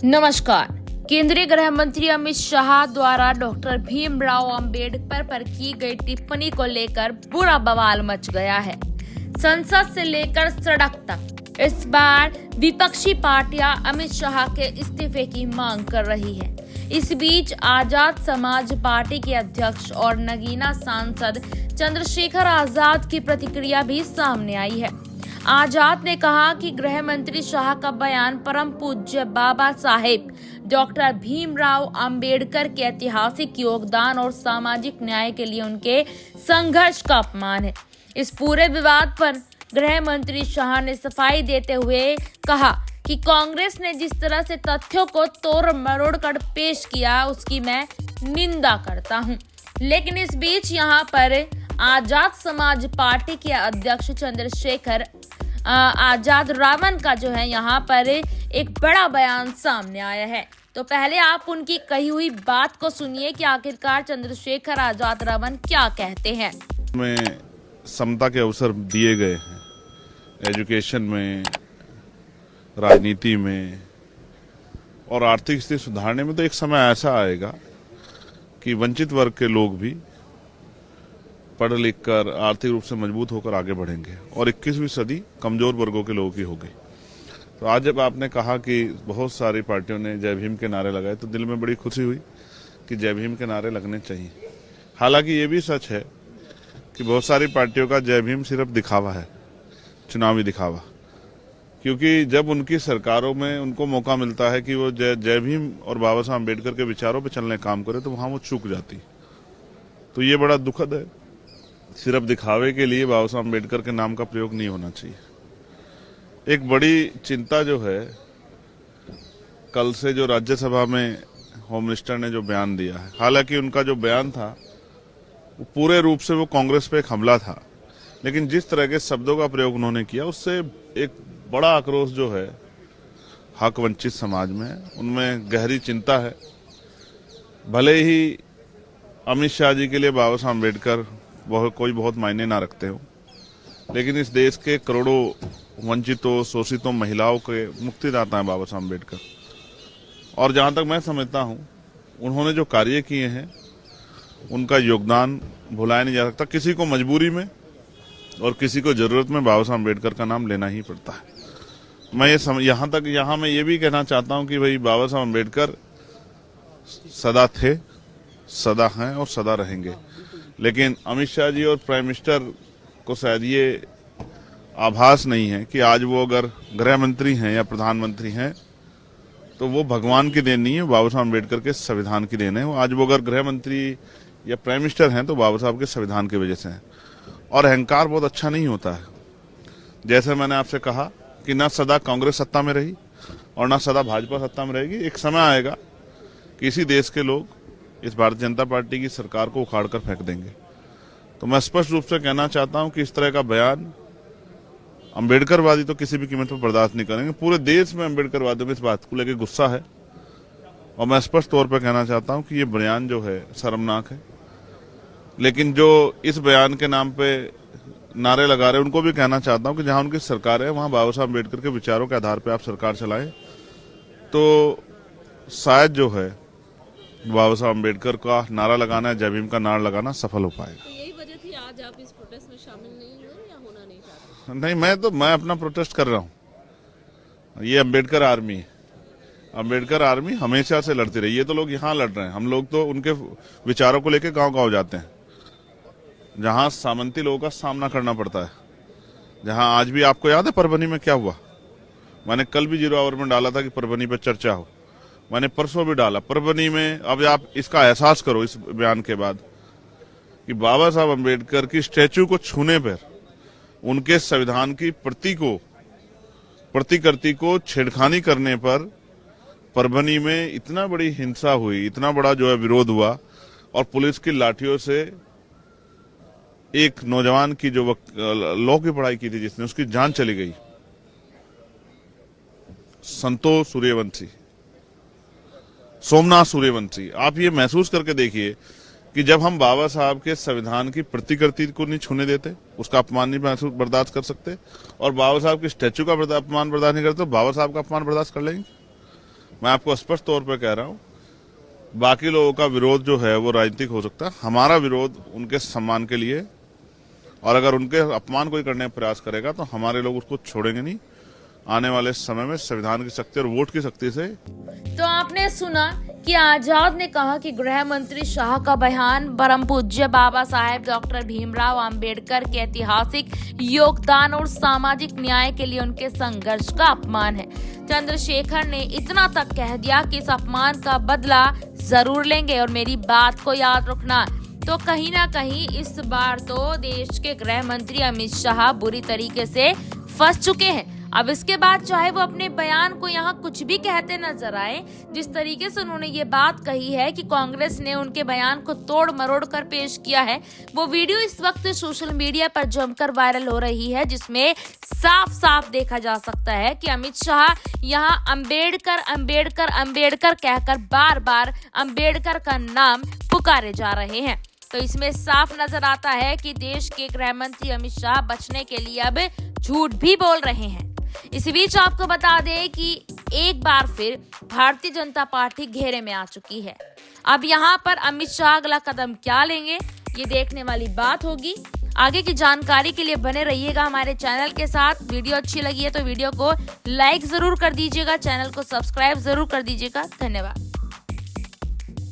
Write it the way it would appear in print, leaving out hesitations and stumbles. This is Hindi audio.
नमस्कार। केंद्रीय गृह मंत्री अमित शाह द्वारा डॉक्टर भीमराव अंबेडकर पर की गई टिप्पणी को लेकर बुरा बवाल मच गया है। संसद से लेकर सड़क तक इस बार विपक्षी पार्टियां अमित शाह के इस्तीफे की मांग कर रही है। इस बीच आजाद समाज पार्टी के अध्यक्ष और नगीना सांसद चंद्रशेखर आजाद की प्रतिक्रिया भी सामने आई है। आजाद ने कहा कि गृह मंत्री शाह का बयान परम पूज्य बाबा साहेब डॉक्टर भीमराव अंबेडकर के ऐतिहासिक योगदान और सामाजिक न्याय के लिए उनके संघर्ष का अपमान है। इस पूरे विवाद पर गृह मंत्री शाह ने सफाई देते हुए कहा कि कांग्रेस ने जिस तरह से तथ्यों को तोड़ मरोड़ कर पेश किया उसकी मैं निंदा करता हूं। लेकिन इस बीच यहां पर आजाद समाज पार्टी के अध्यक्ष चंद्रशेखर आजाद रावण का जो है यहाँ पर एक बड़ा बयान सामने आया है। तो पहले आप उनकी कही हुई बात को सुनिए कि आखिरकार चंद्रशेखर आजाद रावण क्या कहते हैं। में समता के अवसर दिए गए हैं, एजुकेशन में, राजनीति में और आर्थिक स्थिति सुधारने में। तो एक समय ऐसा आएगा कि वंचित वर्ग के लोग भी पढ़ लिख कर आर्थिक रूप से मजबूत होकर आगे बढ़ेंगे और 21वीं सदी कमजोर वर्गों के लोगों की होगी। तो आज जब आपने कहा कि बहुत सारी पार्टियों ने जय भीम के नारे लगाए तो दिल में बड़ी खुशी हुई कि जय भीम के नारे लगने चाहिए। हालांकि ये भी सच है कि बहुत सारी पार्टियों का जय भीम सिर्फ दिखावा है, चुनावी दिखावा, क्योंकि जब उनकी सरकारों में उनको मौका मिलता है कि वो जय भीम और बाबा साहब अम्बेडकर के विचारों पर चलने काम करे तो वहां वो चूक जाती। तो ये बड़ा दुखद है। सिर्फ दिखावे के लिए बाबा साहब अम्बेडकर के नाम का प्रयोग नहीं होना चाहिए। एक बड़ी चिंता जो है, कल से जो राज्यसभा में होम मिनिस्टर ने जो बयान दिया है, हालांकि उनका जो बयान था वो पूरे रूप से वो कांग्रेस पे एक हमला था, लेकिन जिस तरह के शब्दों का प्रयोग उन्होंने किया उससे एक बड़ा आक्रोश जो है हक वंचित समाज में, उनमें गहरी चिंता है। भले ही अमित शाह जी के लिए बाबा साहब अम्बेडकर कोई बहुत मायने ना रखते हो, लेकिन इस देश के करोड़ों वंचितों, शोषितों, महिलाओं के मुक्तिदाता हैं बाबा साहब अम्बेडकर। और जहां तक मैं समझता हूं, उन्होंने जो कार्य किए हैं उनका योगदान भुलाया नहीं जा सकता। किसी को मजबूरी में और किसी को जरूरत में बाबा साहब अम्बेडकर का नाम लेना ही पड़ता है। मैं यहाँ मैं ये भी कहना चाहता हूं कि भाई बाबा साहब अम्बेडकर सदा थे, सदा हैं और सदा रहेंगे। लेकिन अमित शाह जी और प्राइम मिनिस्टर को शायद ये आभास नहीं है कि आज वो अगर गृह मंत्री हैं या प्रधानमंत्री हैं तो वो भगवान की देन नहीं है, बाबा साहब अम्बेडकर के संविधान की देन है। आज वो अगर गृह मंत्री या प्राइम मिनिस्टर हैं तो बाबा साहब के संविधान की वजह से हैं। और अहंकार बहुत अच्छा नहीं होता है। जैसे मैंने आपसे कहा कि ना सदा कांग्रेस सत्ता में रही और ना सदा भाजपा सत्ता में रहेगी। एक समय आएगा कि इसी देश के लोग इस भारतीय जनता पार्टी की सरकार को उखाड़ कर फेंक देंगे। तो मैं स्पष्ट रूप से कहना चाहता हूं कि इस तरह का बयान अम्बेडकरवादी तो किसी भी कीमत पर बर्दाश्त नहीं करेंगे। पूरे देश में अम्बेडकरवादियों को इस बात को लेकर गुस्सा है और मैं स्पष्ट तौर पर कहना चाहता हूं कि ये बयान जो है शर्मनाक है। लेकिन जो इस बयान के नाम पे नारे लगा रहे हैं उनको भी कहना चाहता हूं कि जहां उनकी सरकार है वहां बाबा साहब अम्बेडकर के विचारों के आधार पर आप सरकार चलाएं तो शायद जो है बाबा साहब अम्बेडकर का नारा लगाना, जय भीम का नारा लगाना सफल हो पाएगा। तो यही वजह थी आज आप इस प्रोटेस्ट में शामिल नहीं हुए या होना नहीं चाहते? नहीं, मैं अपना प्रोटेस्ट कर रहा हूँ। ये अम्बेडकर आर्मी है। अम्बेडकर आर्मी हमेशा से लड़ती रही। ये तो लोग यहाँ लड़ रहे हैं, हम लोग तो उनके विचारों को लेकर गांव-गांव जाते हैं, जहां सामंती लोगों का सामना करना पड़ता है। जहां आज भी आपको याद है परभनी में क्या हुआ? मैंने कल भी 0 आवर में डाला था कि परभनी पर चर्चा हो। मैंने परसों भी डाला परभनी में। अब आप इसका एहसास करो इस बयान के बाद कि बाबा साहब अम्बेडकर की स्टैचू को छूने पर, उनके संविधान की प्रतिकृति को छेड़खानी करने पर परभनी में इतना बड़ी हिंसा हुई, इतना बड़ा जो है विरोध हुआ और पुलिस की लाठियों से एक नौजवान की जो लॉ की पढ़ाई की थी जिसने, उसकी जान चली गई। संतोष सूर्यवंशी, सोमनाथ सूर्यवंशी। आप ये महसूस करके देखिए कि जब हम बाबा साहब के संविधान की प्रतिकृति को नहीं छूने देते, उसका अपमान नहीं बर्दाश्त कर सकते, और बाबा साहब के स्टैचू का अपमान बर्दाश्त नहीं करते, तो बाबा साहब का अपमान बर्दाश्त कर लेंगे। मैं आपको स्पष्ट तौर पर कह रहा हूं, बाकी लोगों का विरोध जो है वो राजनीतिक हो सकता है, हमारा विरोध उनके सम्मान के लिए, और अगर उनके अपमान कोई करने का प्रयास करेगा तो हमारे लोग उसको छोड़ेंगे नहीं। आने वाले समय में संविधान की शक्ति और वोट की शक्ति से। तो आपने सुना कि आजाद ने कहा कि गृह मंत्री शाह का बयान परम पूज्य बाबा साहेब डॉक्टर भीमराव अंबेडकर के ऐतिहासिक योगदान और सामाजिक न्याय के लिए उनके संघर्ष का अपमान है। चंद्रशेखर ने इतना तक कह दिया कि इस अपमान का बदला जरूर लेंगे और मेरी बात को याद रखना। तो कहीं ना कहीं इस बार तो देश के गृह मंत्री अमित शाह बुरी तरीके से फंस चुके हैं। अब इसके बाद चाहे वो अपने बयान को यहाँ कुछ भी कहते नजर आए, जिस तरीके से उन्होंने ये बात कही है कि कांग्रेस ने उनके बयान को तोड़ मरोड़ कर पेश किया है, वो वीडियो इस वक्त सोशल मीडिया पर जमकर वायरल हो रही है, जिसमें साफ साफ देखा जा सकता है कि अमित शाह यहाँ अंबेडकर अंबेडकर अंबेडकर कहकर बार बार अंबेडकर का नाम पुकारे जा रहे हैं। तो इसमें साफ नजर आता है कि देश के गृह मंत्री अमित शाह बचने के लिए अब झूठ भी बोल रहे हैं। इसी बीच आपको बता दें कि एक बार फिर भारतीय जनता पार्टी घेरे में आ चुकी है। अब यहाँ पर अमित शाह अगला कदम क्या लेंगे, ये देखने वाली बात होगी। आगे की जानकारी के लिए बने रहिएगा हमारे चैनल के साथ। वीडियो अच्छी लगी है तो वीडियो को लाइक जरूर कर दीजिएगा, चैनल को सब्सक्राइब जरूर कर दीजिएगा। धन्यवाद।